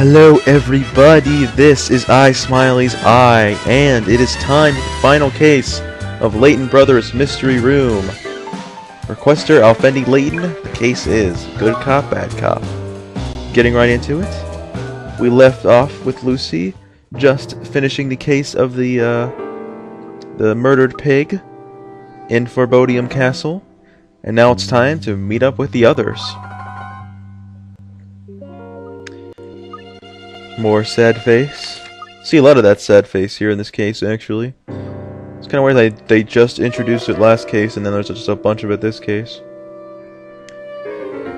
Hello everybody, this is ISmileyzI, and it is time for the final case of Layton Brothers Mystery Room. Requester Alfendi Layton, the case is Good Cop, Bad Cop. Getting right into it, we left off with Lucy just finishing the case of the murdered pig in Forebodium Castle, and now it's time to meet up with the others. More sad face. See a lot of that sad face here in this case, actually. It's kind of weird they just introduced it last case, and then there's just a bunch of it this case.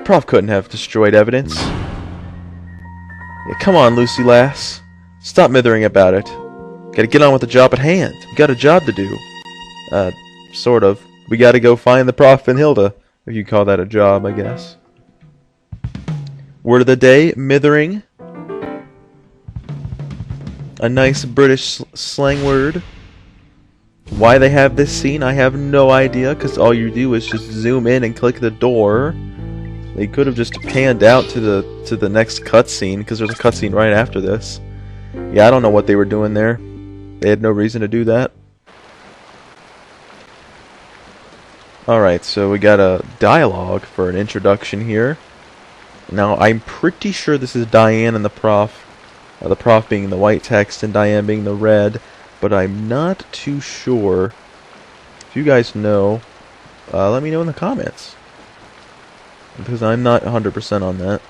Prof couldn't have destroyed evidence. Yeah, come on, Lucy lass. Stop mithering about it. Gotta get on with the job at hand. We got a job to do. Sort of. We gotta go find the Prof and Hilda, if you call that a job, I guess. Word of the day, mithering. A nice British slang word. Why they have this scene, I have no idea, because all you do is just zoom in and click the door. They could have just panned out to the next cutscene, because there's a cutscene right after this. Yeah, I don't know what they were doing there. They had no reason to do that. Alright, so we got a dialogue for an introduction here. Now, I'm pretty sure this is Diane and the Prof. The Prof being the white text and Diane being the red, but I'm not too sure. If you guys know, let me know in the comments, because I'm not 100% on that.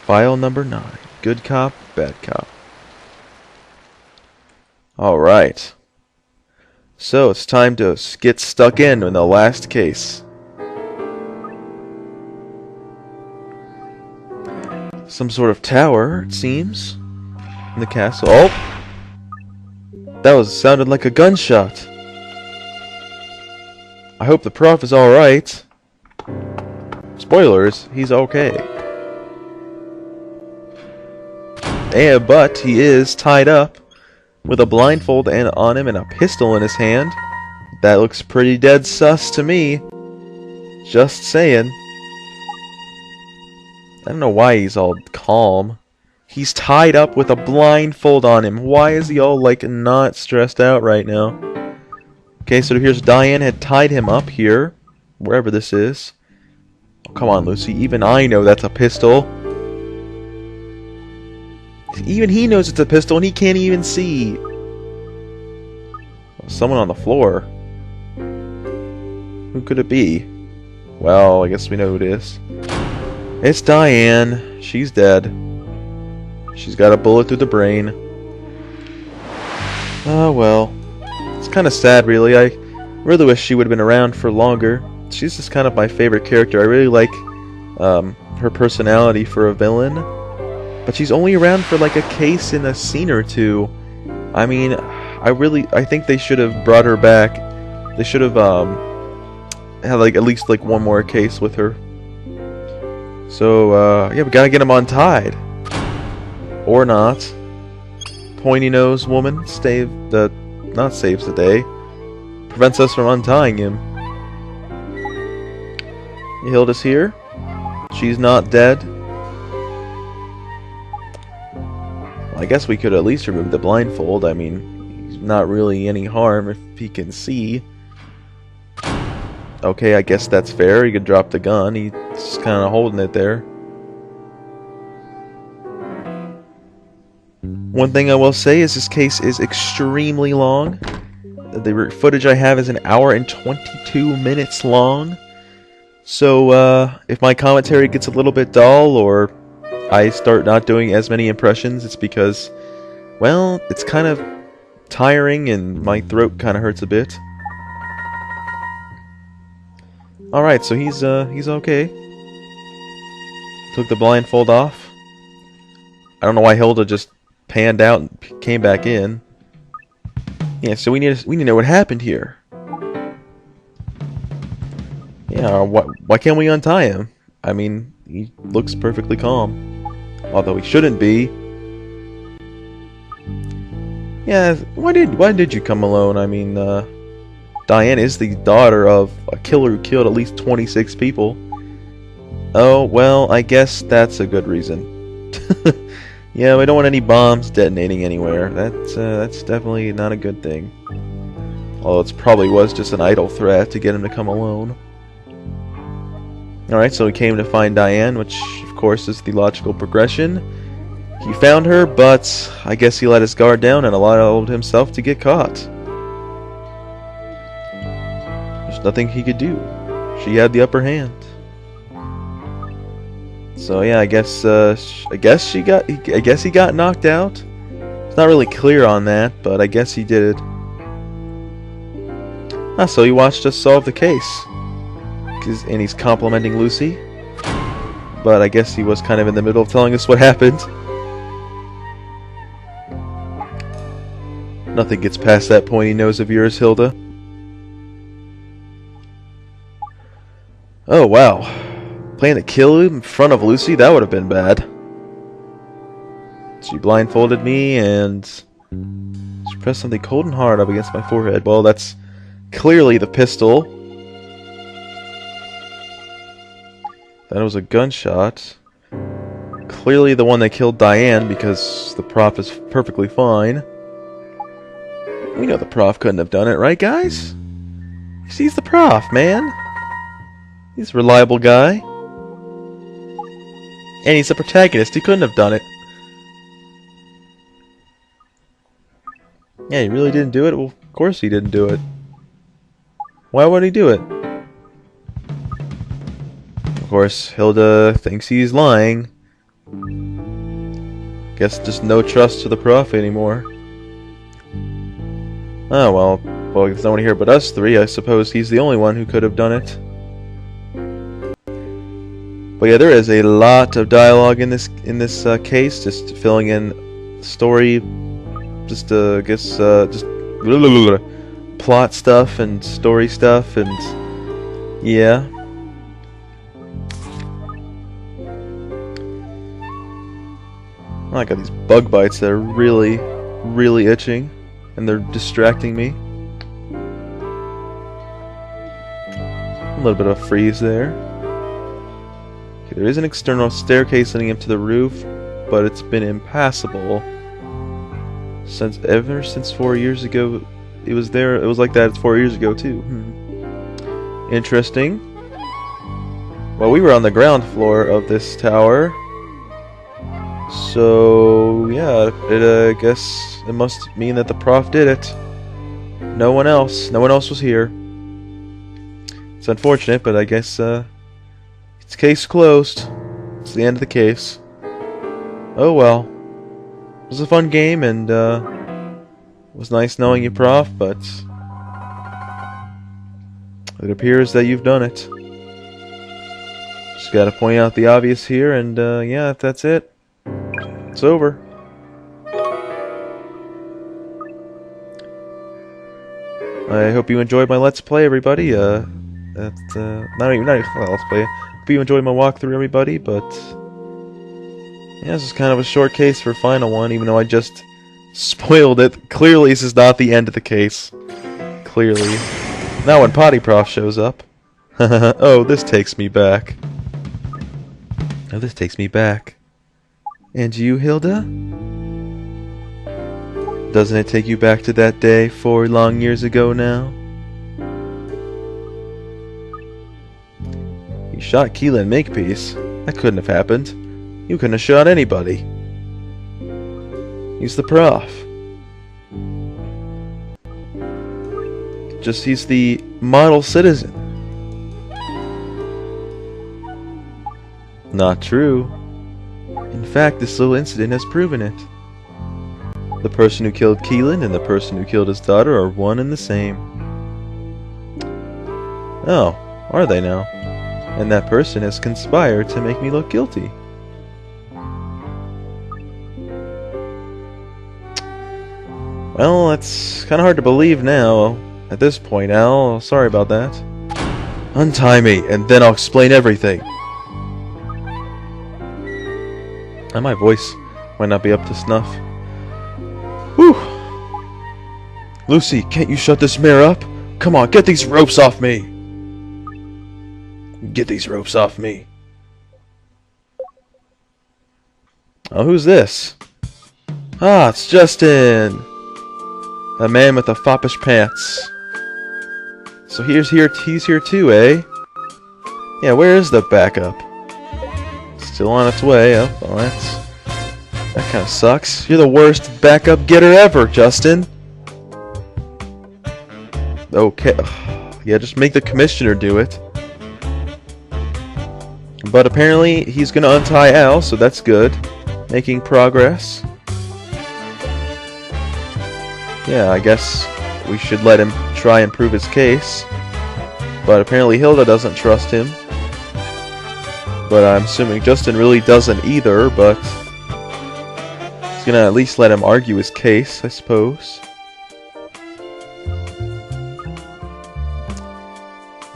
File number 9. Good Cop, Bad Cop. Alright. So, it's time to get stuck in the last case. Some sort of tower, it seems, in the castle. Oh! That sounded like a gunshot. I hope the Prof is alright. Spoilers, he's okay. But he is tied up with a blindfold on him and a pistol in his hand. That looks pretty dead sus to me. Just saying. I don't know why he's all calm. He's tied up with a blindfold on him. Why is he all, like, not stressed out right now? Okay, so here's Diane had tied him up here. Wherever this is. Oh, come on, Lucy. Even I know that's a pistol. Even he knows it's a pistol and he can't even see. Someone on the floor. Who could it be? Well, I guess we know who it is. It's Diane. She's dead. She's got a bullet through the brain. Oh well. It's kind of sad, really. I really wish she would have been around for longer. She's just kind of my favorite character. I really like her personality for a villain. But she's only around for like a case in a scene or two. I mean, I think they should have brought her back. They should have had like at least like one more case with her. So, yeah, we gotta get him untied. Or not. Pointy nose woman not saves the day. Prevents us from untying him. Hilda's here. She's not dead. Well, I guess we could at least remove the blindfold. I mean, he's not really any harm if he can see. Okay, I guess that's fair. He could drop the gun. He's just kind of holding it there. One thing I will say is this case is extremely long. The footage I have is 1 hour and 22 minutes long. So, if my commentary gets a little bit dull or I start not doing as many impressions, it's because, well, it's kind of tiring and my throat kind of hurts a bit. Alright, so he's okay. Took the blindfold off. I don't know why Hilda just panned out and came back in. Yeah, so we need to know what happened here. Yeah, why can't we untie him? I mean, he looks perfectly calm. Although he shouldn't be. Yeah, why did you come alone? I mean, Diane is the daughter of a killer who killed at least 26 people. Oh, well, I guess that's a good reason. Yeah, we don't want any bombs detonating anywhere. That's definitely not a good thing. Although it probably was just an idle threat to get him to come alone. Alright, so he came to find Diane, which of course is the logical progression. He found her, but I guess he let his guard down and allowed himself to get caught. There's nothing he could do. She had the upper hand. So yeah, I guess he got knocked out. It's not really clear on that, but I guess he did. So he watched us solve the case. And he's complimenting Lucy. But I guess he was kind of in the middle of telling us what happened. Nothing gets past that pointy nose of yours, Hilda. Oh, wow. Plan to kill him in front of Lucy? That would have been bad. She blindfolded me and she pressed something cold and hard up against my forehead. Well, that's clearly the pistol. That was a gunshot. Clearly the one that killed Diane, because the prof is perfectly fine. We know the prof couldn't have done it, right, guys? He's the prof, man. He's a reliable guy. And he's the protagonist. He couldn't have done it. Yeah, he really didn't do it? Well, of course he didn't do it. Why would he do it? Of course, Hilda thinks he's lying. Guess just no trust to the prof anymore. Oh, well, there's no one here but us three. I suppose he's the only one who could have done it. But yeah, there is a lot of dialogue in this case, just filling in story, just plot stuff and story stuff, and yeah. Oh, I got these bug bites that are really, really itching, and they're distracting me. A little bit of a freeze there. There is an external staircase leading up to the roof, but it's been impassable ever since 4 years ago. It was there. It was like that 4 years ago too. Interesting. Well, we were on the ground floor of this tower, so yeah. I guess it must mean that the prof did it. No one else was here. It's unfortunate, but I guess it's case closed. It's the end of the case. Oh well. It was a fun game, and it was nice knowing you, Prof, but it appears that you've done it. Just gotta point out the obvious here, and yeah, that's it. It's over. I hope you enjoyed my Let's Play, everybody. Not even Let's Play. Hope you enjoyed my walkthrough, everybody, but yeah, this is kind of a short case for final one, even though I just spoiled it. Clearly, this is not the end of the case. Clearly. Now when Potty Prof shows up. Oh, this takes me back. Oh, this takes me back. And you, Hilda? Doesn't it take you back to that day 4 long years ago now? You shot Keelan Makepeace. That couldn't have happened. You couldn't have shot anybody. He's the prof. He's the model citizen. Not true. In fact, this little incident has proven it. The person who killed Keelan and the person who killed his daughter are one and the same. Oh, are they now? And that person has conspired to make me look guilty. Well, that's kind of hard to believe now, at this point, Al. Sorry about that. Untie me, and then I'll explain everything. And my voice might not be up to snuff. Whew! Lucy, can't you shut this mare up? Come on, get these ropes off me! Get these ropes off me. Oh, who's this? Ah, it's Justin! The man with the foppish pants. So he's here too, eh? Yeah, where is the backup? Still on its way. Oh, well, that kind of sucks. You're the worst backup getter ever, Justin. Okay. Yeah, just make the commissioner do it. But apparently he's gonna untie Al, so that's good. Making progress. Yeah, I guess we should let him try and prove his case. But apparently Hilda doesn't trust him. But I'm assuming Justin really doesn't either, but he's gonna at least let him argue his case, I suppose.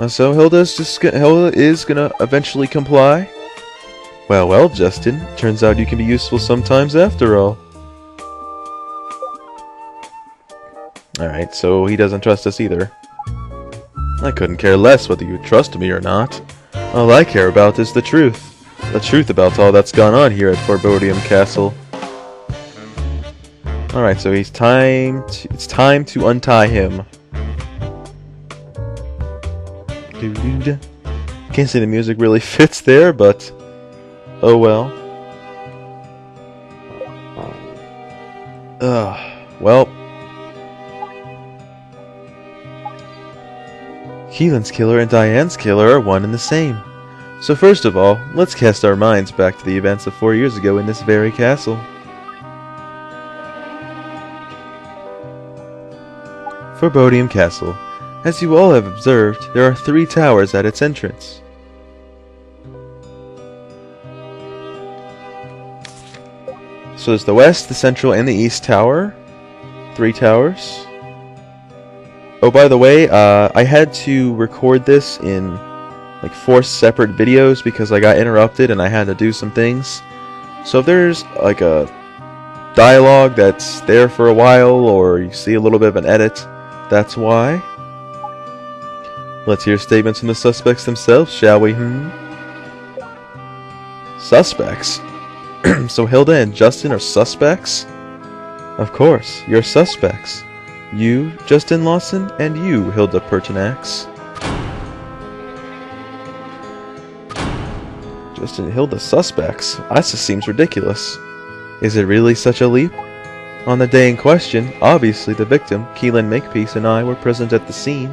So Hilda is gonna eventually comply. Well, Justin. Turns out you can be useful sometimes after all. Alright, so he doesn't trust us either. I couldn't care less whether you trust me or not. All I care about is the truth. The truth about all that's gone on here at Forebodium Castle. Alright, so it's time to untie him. Dude. Can't say the music really fits there, but oh well. Well. Keelan's killer and Diane's killer are one and the same. So first of all, let's cast our minds back to the events of 4 years ago in this very castle. Forebodium Castle. As you all have observed, there are 3 towers at its entrance. So there's the west, the central, and the east tower. 3 towers. Oh, by the way, I had to record this in like 4 separate videos because I got interrupted and I had to do some things. So if there's like a dialogue that's there for a while, or you see a little bit of an edit, that's why. Let's hear statements from the suspects themselves, shall we? Suspects? So Hilda and Justin are suspects? Of course, you're suspects. You, Justin Lawson, and you, Hilda Pertinax. Justin and Hilda suspects? That just seems ridiculous. Is it really such a leap? On the day in question, obviously the victim, Keelan Makepeace, and I were present at the scene.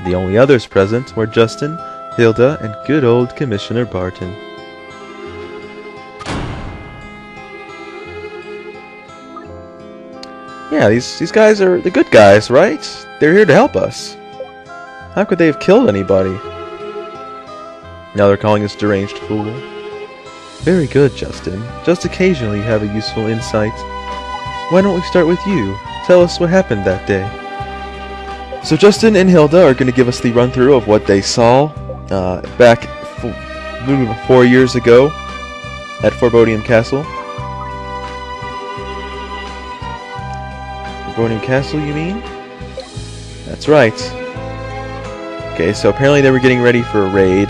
The only others present were Justin, Hilda, and good old Commissioner Barton. Yeah, these guys are the good guys, right? They're here to help us. How could they have killed anybody? Now they're calling us deranged fool. Very good, Justin. Just occasionally you have a useful insight. Why don't we start with you? Tell us what happened that day. So Justin and Hilda are going to give us the run-through of what they saw back 4 years ago at Forebodium Castle. Forebodium Castle, you mean? That's right. Okay, so apparently they were getting ready for a raid,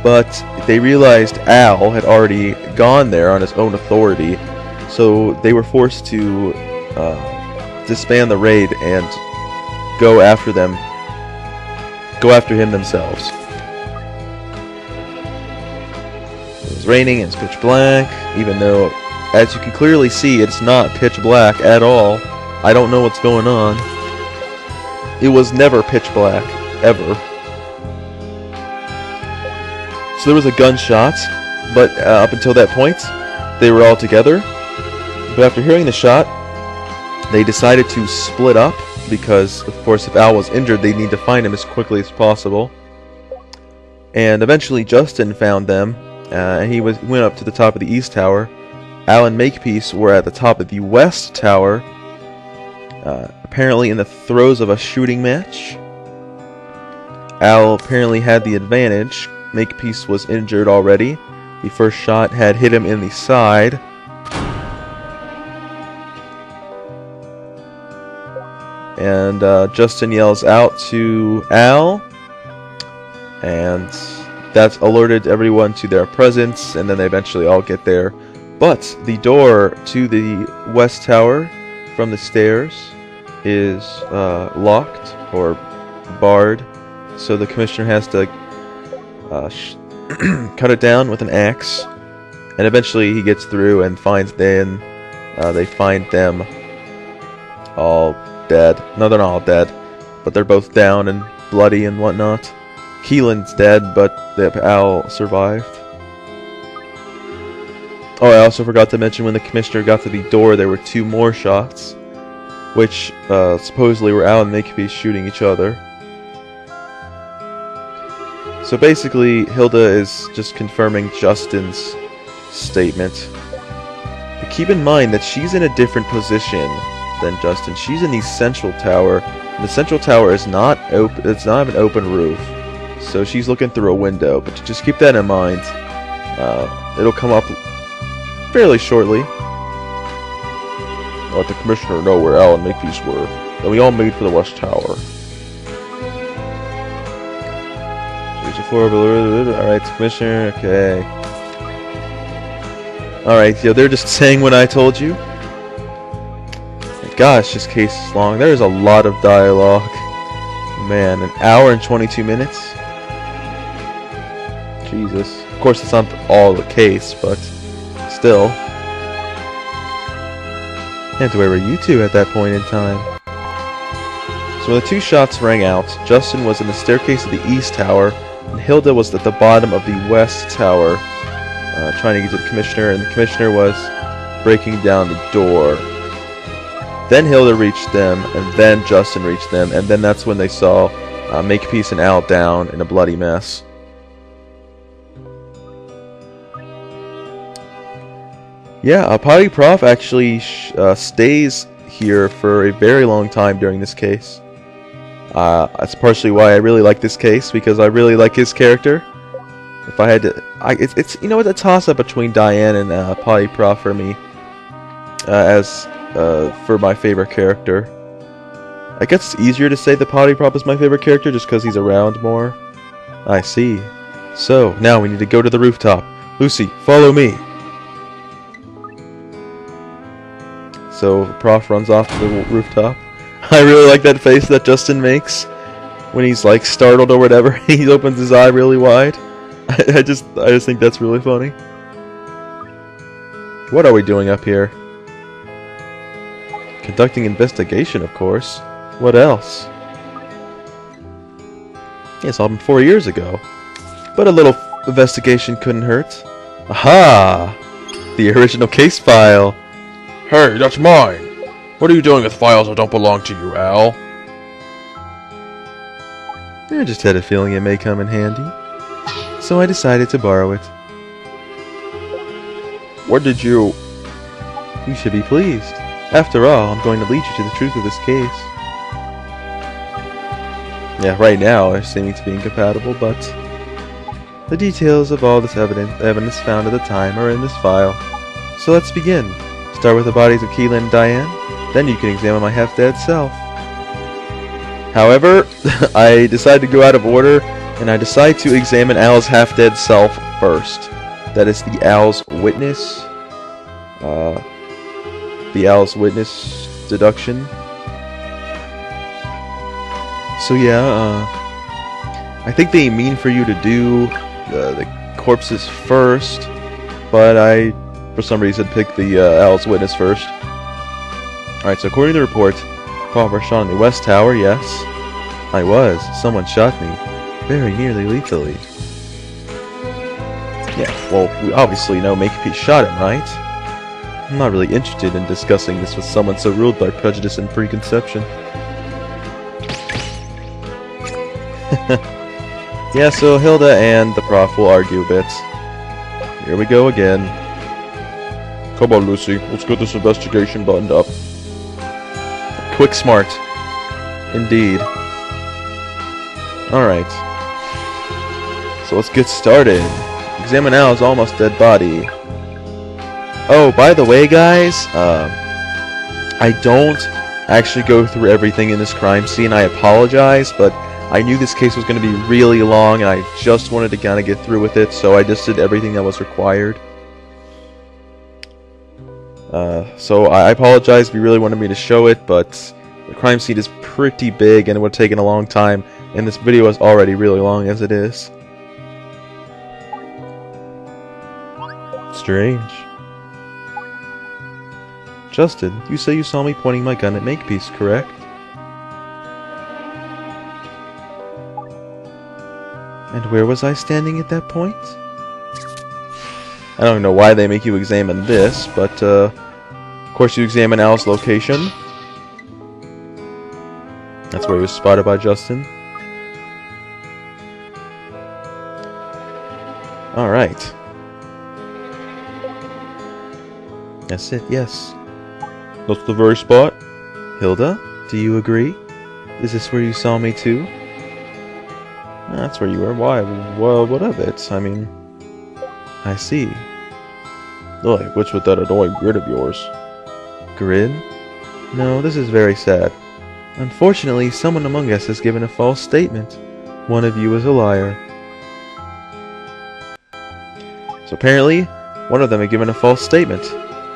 but they realized Al had already gone there on his own authority, so they were forced to disband the raid and go after him themselves. It was raining and it's pitch black, even though, as you can clearly see, it's not pitch black at all. I don't know what's going on. It was never pitch black, ever. So there was a gunshot, but up until that point, they were all together. But after hearing the shot, they decided to split up, because, of course, if Al was injured, they'd need to find him as quickly as possible. And eventually Justin found them, and he went up to the top of the east tower. Al and Makepeace were at the top of the west tower, apparently in the throes of a shooting match. Al apparently had the advantage. Makepeace was injured already. The first shot had hit him in the side. And Justin yells out to Al, and That's alerted everyone to their presence, and then they eventually all get there. But the door to the West Tower from the stairs is locked or barred, so the commissioner has to cut it down with an axe, and eventually he gets through and finds them. They find them all dead. No, they're not all dead, but they're both down and bloody and whatnot. Keelan's dead, but the owl survived. Oh, I also forgot to mention when the commissioner got to the door, there were 2 more shots, which supposedly were Al and Makepeace shooting each other. So basically, Hilda is just confirming Justin's statement. But keep in mind that she's in a different position than Justin. She's in the central tower, and the central tower is not open. It's not have an open roof, so she's looking through a window. But just keep that in mind. It'll come up fairly shortly. Let the commissioner know where Al and Makepeace were, and we all made for the West Tower. Alright, commissioner, okay. Alright, they're just saying what I told you. Gosh, this case is long. There's a lot of dialogue. Man, 1 hour and 22 minutes? Jesus. Of course, it's not all the case, but still. And where were you two at that point in time? So when the 2 shots rang out, Justin was in the staircase of the East Tower, and Hilda was at the bottom of the West Tower, trying to get to the commissioner, and the commissioner was breaking down the door. Then Hilda reached them, and then Justin reached them, and then that's when they saw Makepeace and Al down in a bloody mess. Yeah, Potty Prof actually stays here for a very long time during this case. That's partially why I really like this case, because I really like his character. If I had to, it's you know what, a toss-up between Diane and Potty Prof for me, for my favorite character. I guess it's easier to say that Potty Prof is my favorite character just because he's around more. I see. So now we need to go to the rooftop. Lucy, follow me. So the Prof runs off to the rooftop. I really like that face that Justin makes when he's like startled or whatever. He opens his eye really wide. I just think that's really funny. What are we doing up here? Conducting investigation, of course. What else? Yeah, it's all been 4 years ago. But a little investigation couldn't hurt. Aha! The original case file. Hey, that's mine! What are you doing with files that don't belong to you, Al? I just had a feeling it may come in handy, so I decided to borrow it. What did you... You should be pleased. After all, I'm going to lead you to the truth of this case. Yeah, right now they're seeming to be incompatible, but the details of all this evidence found at the time are in this file. So let's begin. Start with the bodies of Keelan and Diane. Then you can examine my half-dead self. However, I decided to go out of order, and I decide to examine Al's half-dead self first. That is the Al's witness. The Al's witness deduction. So yeah, I think they mean for you to do the corpses first, but I, for some reason, picked the Al's witness first. Alright, so according to the report, Paul was shot in the West Tower, yes. I was. Someone shot me. Very nearly lethally. Yeah, well, we obviously know Makepeace shot him, right? I'm not really interested in discussing this with someone so ruled by prejudice and preconception. Yeah, so Hilda and the Prof will argue a bit. Here we go again. Come on, Lucy, let's get this investigation buttoned up. Quick smart. Indeed. Alright. So let's get started. Examine Al's almost dead body. Oh, by the way, guys, I don't actually go through everything in this crime scene. I apologize, but I knew this case was going to be really long, and I just wanted to kind of get through with it, so I just did everything that was required. So I apologize if you really wanted me to show it, but the crime scene is pretty big, and it would have taken a long time, and this video is already really long as it is. Strange. Justin, you say you saw me pointing my gun at Makepeace, correct? And where was I standing at that point? I don't know why they make you examine this, but of course you examine Al's location. That's where he was spotted by Justin. Alright. That's it, yes. That's the very spot. Hilda, do you agree? Is this where you saw me too? That's where you were. Why? Well, what of it? I mean, I see. Look, what's with that annoying grin of yours? Grin? No, this is very sad. Unfortunately, someone among us has given a false statement. One of you is a liar. So apparently, one of them had given a false statement.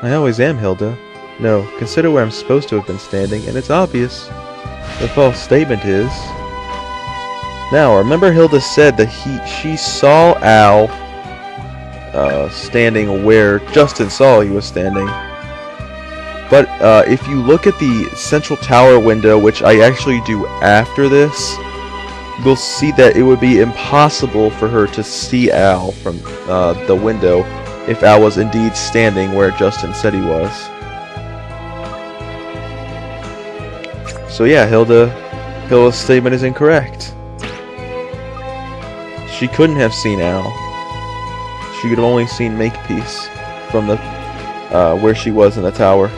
I always am, Hilda. No, consider where I'm supposed to have been standing, and it's obvious. The false statement is... Now, remember Hilda said that she saw Al standing where Justin saw he was standing. But if you look at the central tower window, which I actually do after this, you'll see that it would be impossible for her to see Al from the window if Al was indeed standing where Justin said he was. So yeah, Hilda's statement is incorrect. She couldn't have seen Al. She could have only seen Makepeace from the where she was in the tower.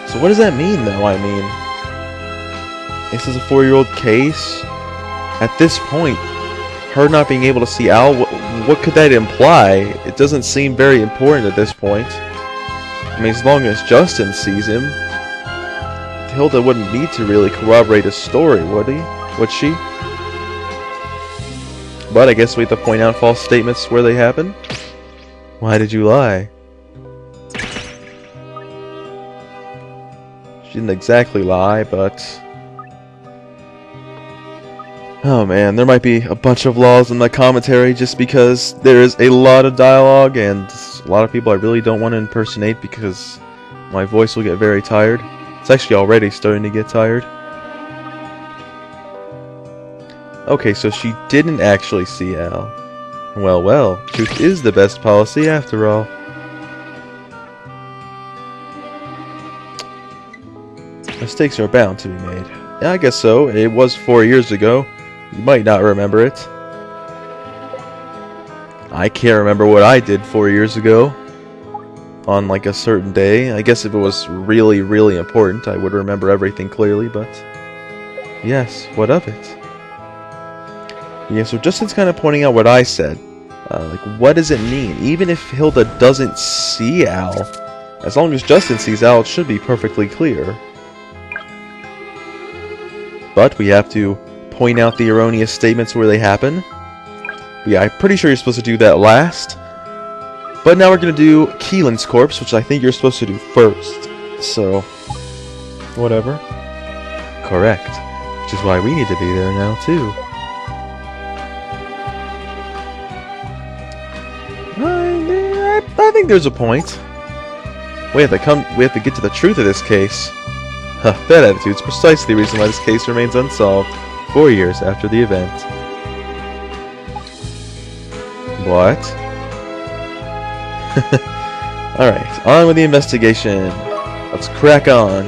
So what does that mean, though? I mean, this is a 4-year-old case. At this point, her not being able to see Al, what could that imply? It doesn't seem very important at this point. I mean, as long as Justin sees him, Hilda wouldn't need to really corroborate his story, would he? Would she? But I guess we have to point out false statements where they happen. Why did you lie? She didn't exactly lie, but... Oh man, there might be a bunch of flaws in the commentary just because there is a lot of dialogue and a lot of people I really don't want to impersonate because my voice will get very tired. It's actually already starting to get tired. Okay, so she didn't actually see Al. Well, truth is the best policy after all. Mistakes are bound to be made. Yeah, I guess so. It was 4 years ago. You might not remember it. I can't remember what I did 4 years ago. On like a certain day. I guess if it was really, really important, I would remember everything clearly, but... Yes, what of it? Yeah, so Justin's kind of pointing out what I said. Like, what does it mean? Even if Hilda doesn't see Al, as long as Justin sees Al, it should be perfectly clear. But we have to point out the erroneous statements where they happen. Yeah, I'm pretty sure you're supposed to do that last. But now we're going to do Keelan's corpse, which I think you're supposed to do first. So, whatever. Correct. Which is why we need to be there now, too. I think there's a point. We have to get to the truth of this case. Huh, that attitude's precisely the reason why this case remains unsolved 4 years after the event. What? Alright, on with the investigation. Let's crack on.